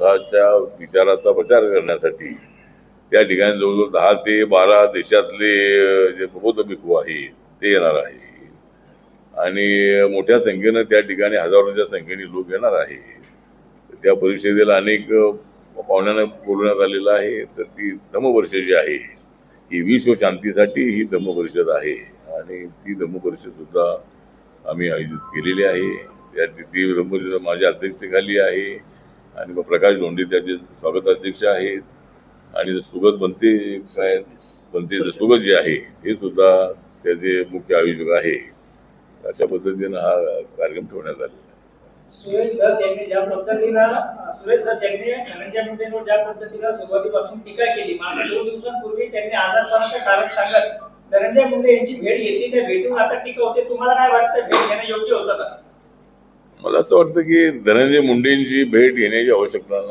स्वतःच्या विचाराचा प्रचार करण्यासाठी त्या ठिकाणी जवळजवळ 10 ते 12 देशातले जे बौद्ध भिक्खू आहे ते येणार आहे आणि मोठ्या संख्येनं त्या ठिकाणी हजारोच्या संख्येने लोक येणार आहे. त्या परिषदेला अनेक पाहुण्यांना बोलवण्यात आलेलं आहे. तर ती धम्मपरिषद जी आहे ही विश्व शांतीसाठी ही धम्मपरिषद आहे आणि ती धम्मपरिषद सुद्धा आम्ही आयोजित केलेली आहे. ती धम्मपरिषद माझ्या अध्यक्षतेखाली आहे आणि मग प्रकाश लोंढे त्याचे स्वागताध्यक्ष आहेत आणि सुगत बनते सुगत जे आहे हे सुद्धा त्याचे मुख्य आयोजक आहे. अशा पद्धतीनं हा कार्यक्रम ठेवण्यात आलेला आहे. सुरेश धस यांनी ज्या धनंजय मुंडेंवर ज्या पद्धतीला सुरुवातीपासून टीका केली, मात्र 2 दिवसांपूर्वी त्यांनी आजारपणाचं कारण सांगत धनंजय मुंडे यांची भेट घेतली. त्या भेटून आता टीका होते. तुम्हाला काय वाटतं, भेट घेणं योग्य होतं का? मला असं वाटतं की धनंजय मुंडेंची भेट घेण्याची आवश्यकता